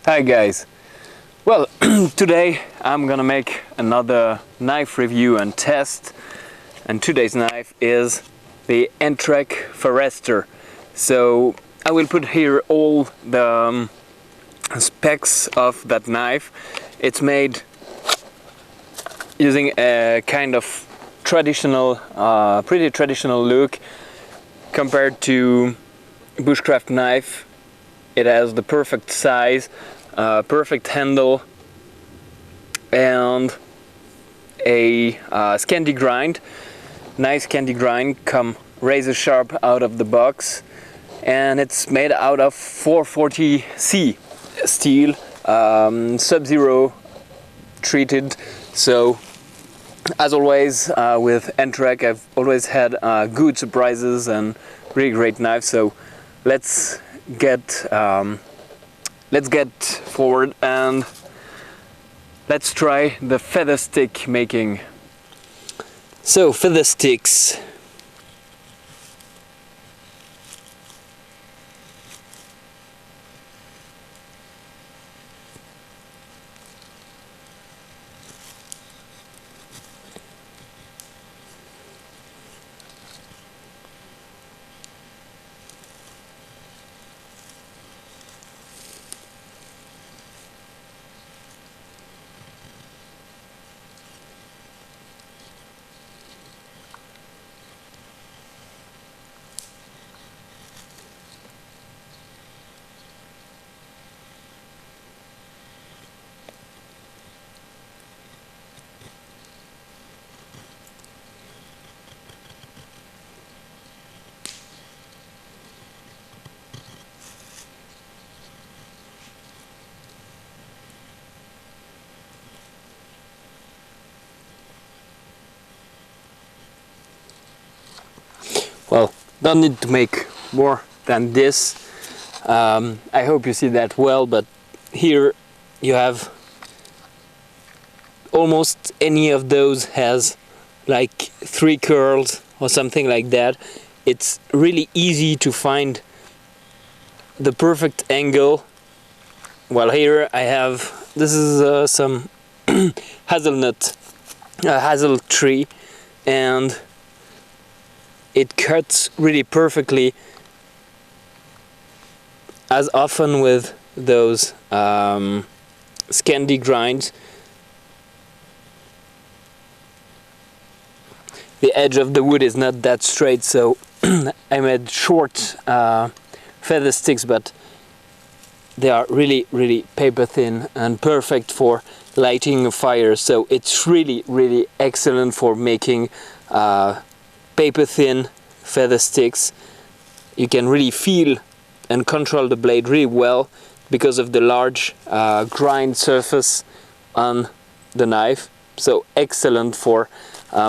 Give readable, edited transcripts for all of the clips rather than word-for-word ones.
Hi guys! Well, today I'm gonna make another knife review and test, and today's knife is the Entrek Forester. So I will put here all the specs of that knife. It's made using a kind of traditional, pretty traditional look compared to Bushcraft knife. It has the perfect size, perfect handle, and a Scandi grind. Nice Scandi grind, come razor sharp out of the box, and it's made out of 440C steel, sub-zero treated. So as always with Entrek, I've always had good surprises and really great knives. So let's get forward and let's try the feather stick making. So feather sticks. Well, don't need to make more than this. I hope you see that well, but here you have almost any of those has like 3 curls or something like that. It's really easy to find the perfect angle. Well, here I have, this is some hazel tree, and it cuts really perfectly, as often with those Scandi grinds. The edge of the wood is not that straight, so I made short feather sticks, but they are really paper thin and perfect for lighting a fire. So it's really excellent for making paper thin feather sticks. You can really feel and control the blade really well because of the large grind surface on the knife. So excellent for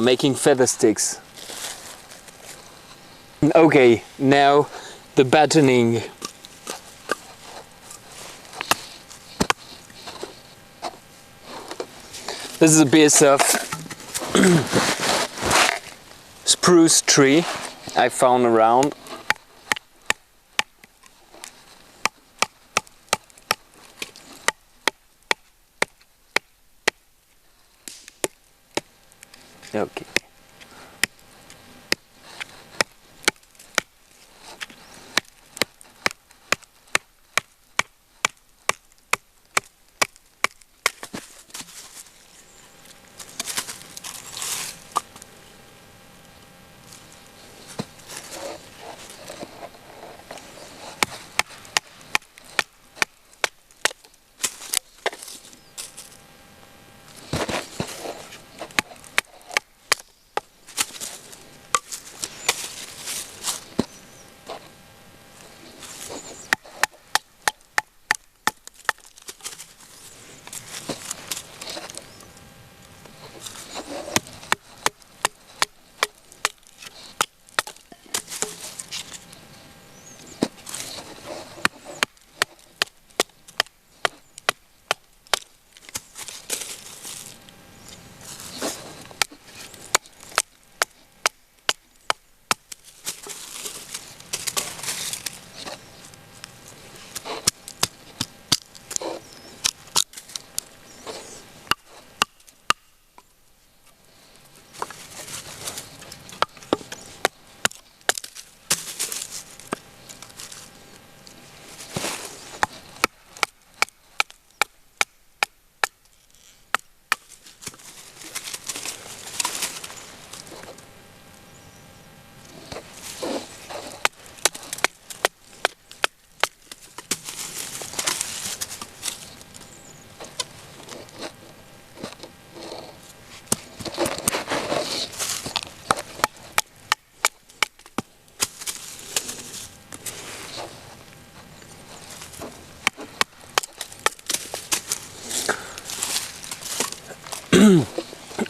making feather sticks. Okay, now the battening. This is a piece of spruce tree I found around. Okay.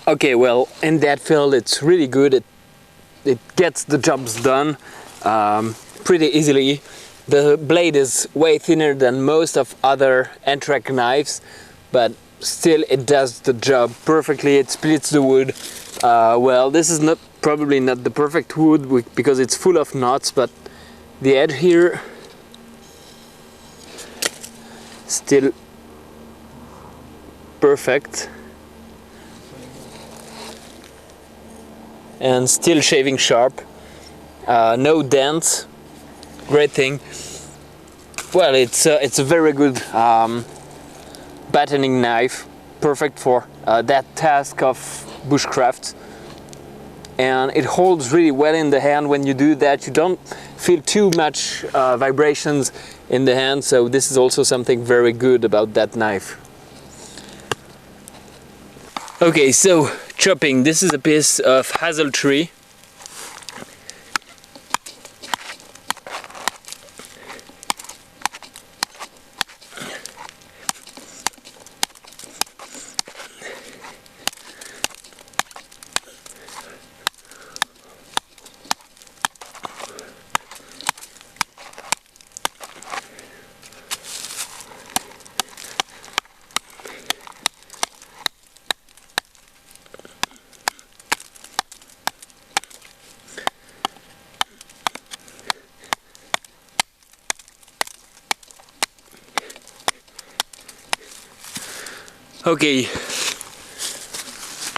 Okay, well, in that field it's really good. It gets the jobs done pretty easily. The blade is way thinner than most of other Entrek knives, but still it does the job perfectly. It splits the wood well. This is probably not the perfect wood because it's full of knots, but the edge here still perfect and still shaving sharp. No dents. Great thing. Well, it's a very good battening knife, perfect for that task of bushcraft, and it holds really well in the hand. When you do that, you don't feel too much vibrations in the hand, so this is also something very good about that knife. Okay, so chopping. This is a piece of hazel tree. Okay,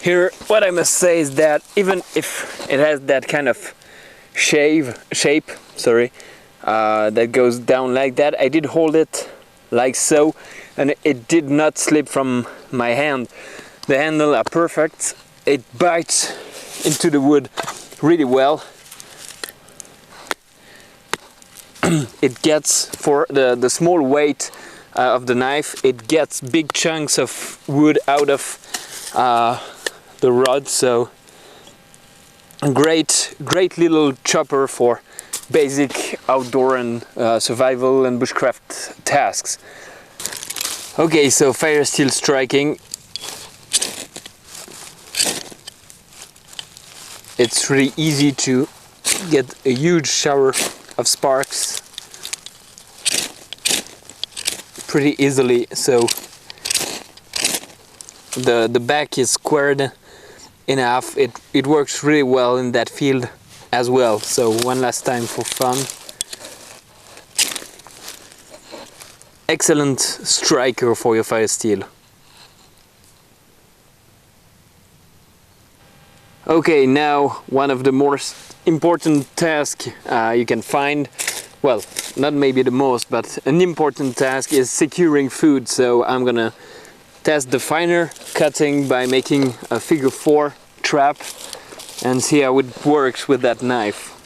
here what I must say is that even if it has that kind of shape, that goes down like that, I did hold it like so, and it did not slip from my hand. The handle are perfect. It bites into the wood really well. It gets, for the small weight of the knife, it gets big chunks of wood out of the rod, so great little chopper for basic outdoor and survival and bushcraft tasks. Okay, so fire steel striking. It's really easy to get a huge shower of sparks pretty easily, so the back is squared enough. It works really well in that field as well. So one last time for fun. Excellent striker for your fire steel. Okay, now one of the most important tasks you can find. Well, not maybe the most, but an important task is securing food. So I'm gonna test the finer cutting by making a figure 4 trap and see how it works with that knife.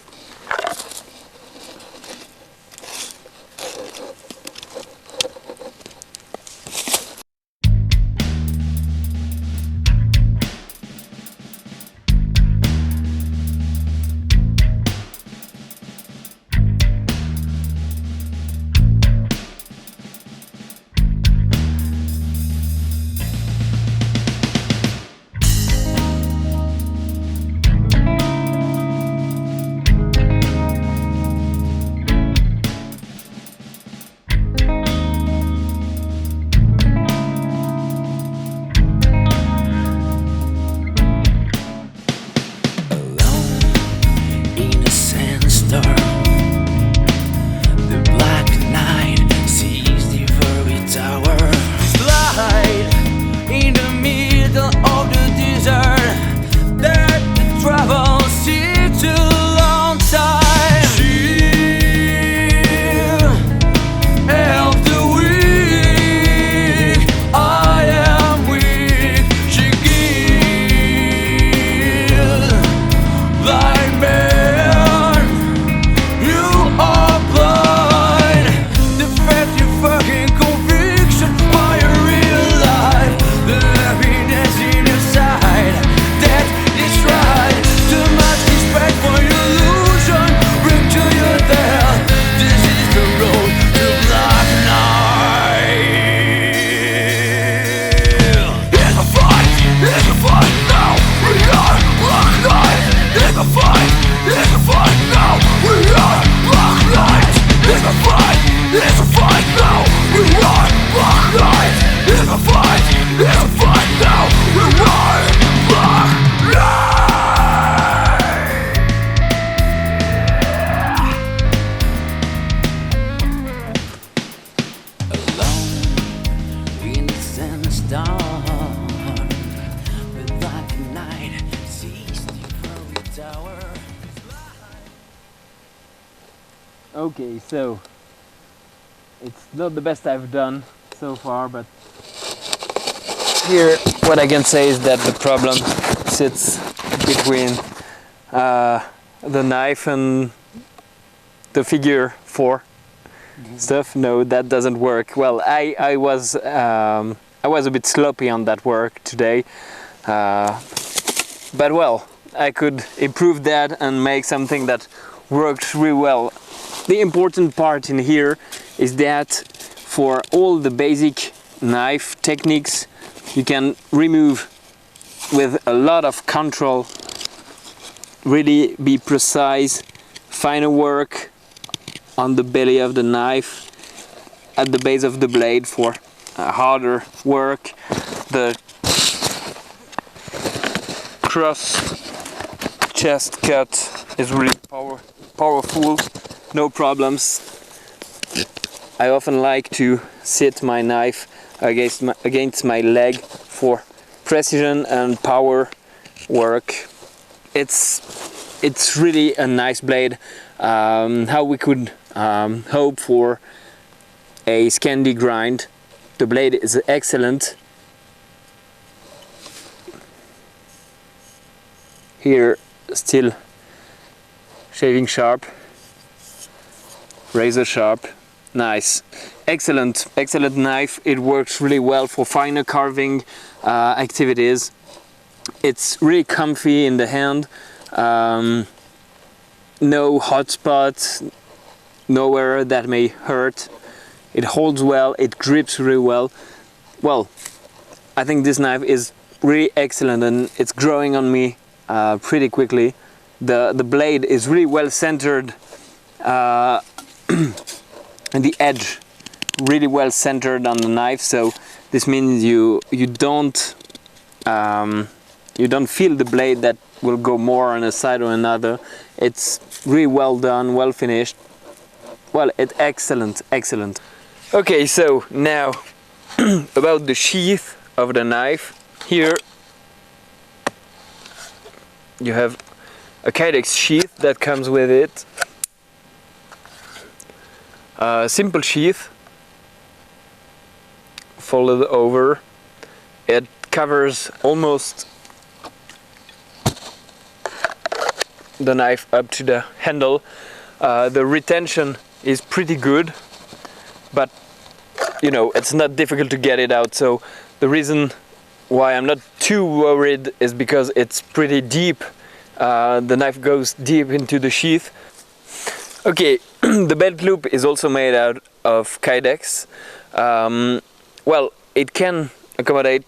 Okay, so it's not the best I've done so far, but here what I can say is that the problem sits between the knife and the figure 4 stuff. No, that doesn't work. Well, I was a bit sloppy on that work today, but well, I could improve that and make something that worked really well. The important part in here is that for all the basic knife techniques you can remove with a lot of control, really be precise, finer work on the belly of the knife, at the base of the blade for harder work. The cross chest cut is really powerful, no problems. I often like to sit my knife against my leg for precision and power work. It's really a nice blade. How we could hope for a Scandi grind. The blade is excellent. Here still shaving sharp, razor sharp, nice, excellent knife. It works really well for finer carving activities. It's really comfy in the hand, no hot spots, nowhere that may hurt. It holds well, it grips really well. Well, I think this knife is really excellent and it's growing on me pretty quickly. The blade is really well centered and the edge really well centered on the knife, so this means you don't feel the blade that will go more on a side or another. It's really well done, well finished. Well, it's excellent. Okay, so now about the sheath of the knife. Here you have a Kydex sheath that comes with it. A simple sheath folded over. It covers almost the knife up to the handle. The retention is pretty good, but you know, it's not difficult to get it out, so the reason why I'm not too worried is because it's pretty deep. The knife goes deep into the sheath. Okay, the belt loop is also made out of Kydex. Well, it can accommodate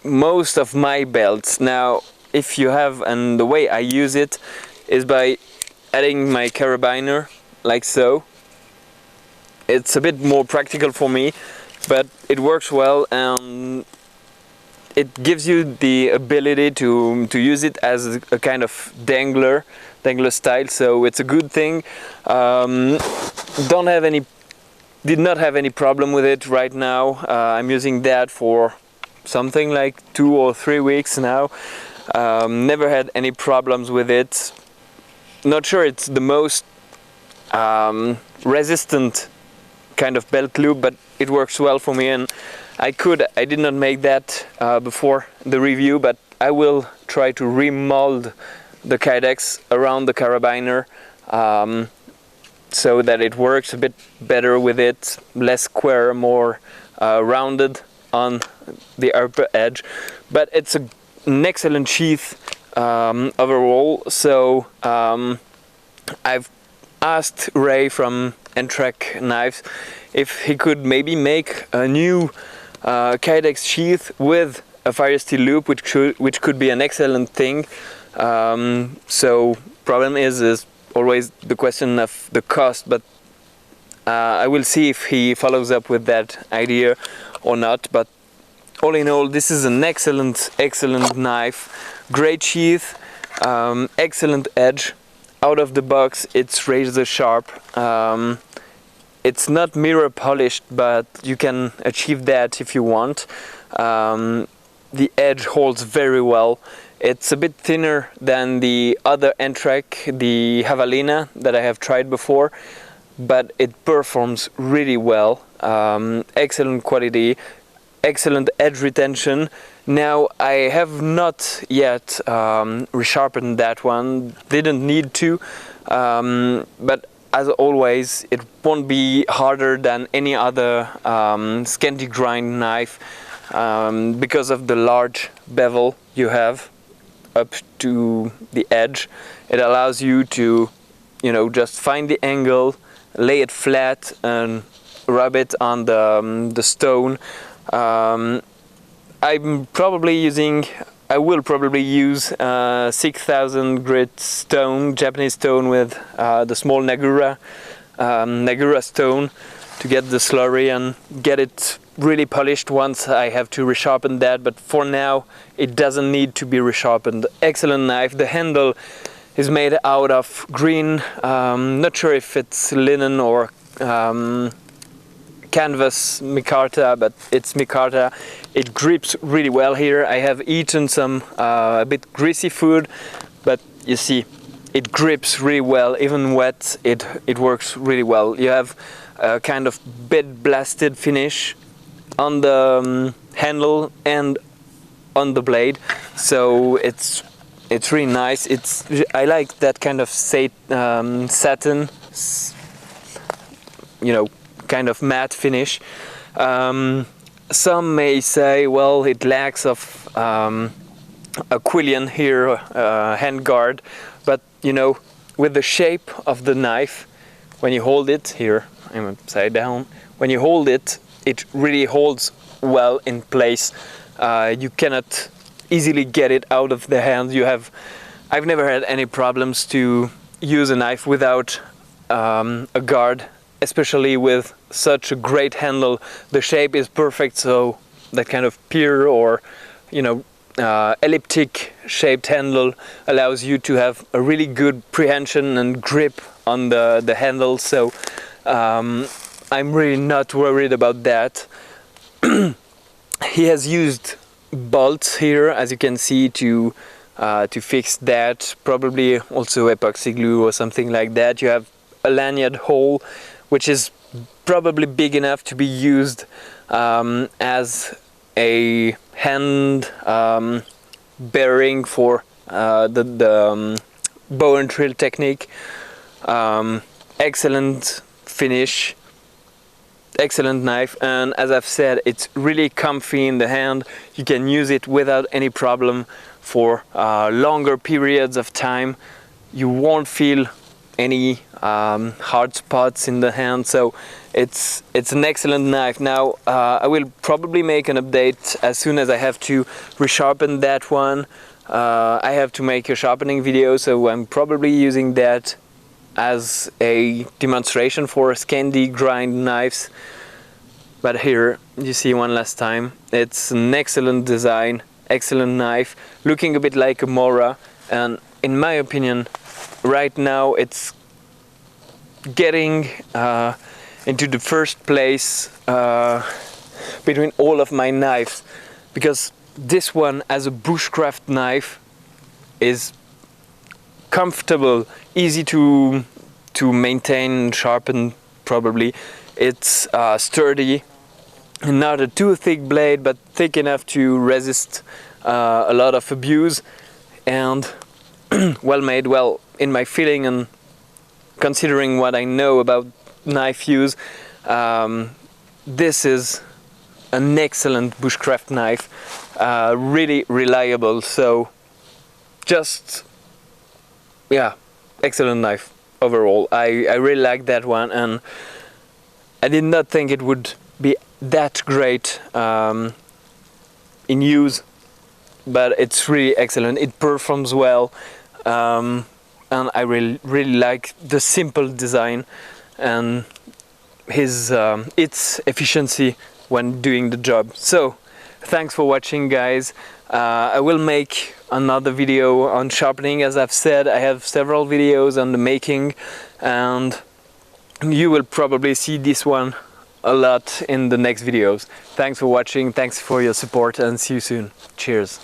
most of my belts. Now, if you have, and the way I use it is by adding my carabiner like so. It's a bit more practical for me, but it works well and it gives you the ability to use it as a kind of dangler style, so it's a good thing. Did not have any problem with it right now. I'm using that for something like 2 or 3 weeks now. Never had any problems with it. Not sure it's the most resistant kind of belt loop, but it works well for me, and I did not make that before the review, but I will try to remold the Kydex around the carabiner so that it works a bit better with it, less square, more rounded on the upper edge. But it's an excellent sheath overall, so I've asked Ray from Entrek Knives if he could maybe make a new Kydex sheath with a fire steel loop, which could be an excellent thing. So problem is always the question of the cost, but I will see if he follows up with that idea or not. But all in all, this is an excellent knife, great sheath, excellent edge. Out of the box, it's razor sharp. It's not mirror polished, but you can achieve that if you want. The edge holds very well. It's a bit thinner than the other Entrek, the Javelina that I have tried before, but it performs really well. Excellent quality, excellent edge retention. Now I have not yet resharpened that one, didn't need to, but as always it won't be harder than any other scanty grind knife because of the large bevel you have up to the edge. It allows you to, you know, just find the angle, lay it flat and rub it on the stone. I will probably use 6000 grit stone, Japanese stone, with the small Nagura stone to get the slurry and get it really polished once I have to resharpen that, but for now it doesn't need to be resharpened. Excellent knife. The handle is made out of green, not sure if it's linen or canvas micarta, but it's micarta. It grips really well here. I have eaten some a bit greasy food, but you see it grips really well. Even wet, it works really well. You have a kind of bit blasted finish on the handle and on the blade, so it's really nice. I like that kind of satin, you know, kind of matte finish. Some may say, well, it lacks of a quillion here, hand guard, but you know, with the shape of the knife, when you hold it here, I'm upside down, when you hold it, it really holds well in place. You cannot easily get it out of the hand. I've never had any problems to use a knife without a guard, especially with such a great handle. The shape is perfect, so that kind of pier or, you know, elliptic shaped handle allows you to have a really good prehension and grip on the handle, so I'm really not worried about that. He has used bolts here, as you can see, to fix that, probably also epoxy glue or something like that. You have a lanyard hole, which is probably big enough to be used as a hand bearing for the bow and drill technique. Excellent finish, excellent knife, and as I've said, it's really comfy in the hand. You can use it without any problem for longer periods of time. You won't feel any hard spots in the hand, so it's an excellent knife. Now I will probably make an update as soon as I have to resharpen that one. I have to make a sharpening video, so I'm probably using that as a demonstration for Scandi grind knives. But here you see one last time, it's an excellent design, excellent knife, looking a bit like a Mora, and in my opinion right now it's getting into the first place between all of my knives, because this one as a bushcraft knife is comfortable, easy to maintain and sharpen probably. It's sturdy, not a too thick blade, but thick enough to resist a lot of abuse, and well made. Well, in my feeling and considering what I know about knife use, this is an excellent bushcraft knife, really reliable. So just, yeah, excellent knife overall. I really like that one, and I did not think it would be that great in use, but it's really excellent. It performs well, and I really like the simple design and its efficiency when doing the job. So thanks for watching, guys. I will make another video on sharpening. As I've said, I have several videos on the making, and you will probably see this one a lot in the next videos. Thanks for watching, thanks for your support, and see you soon. Cheers.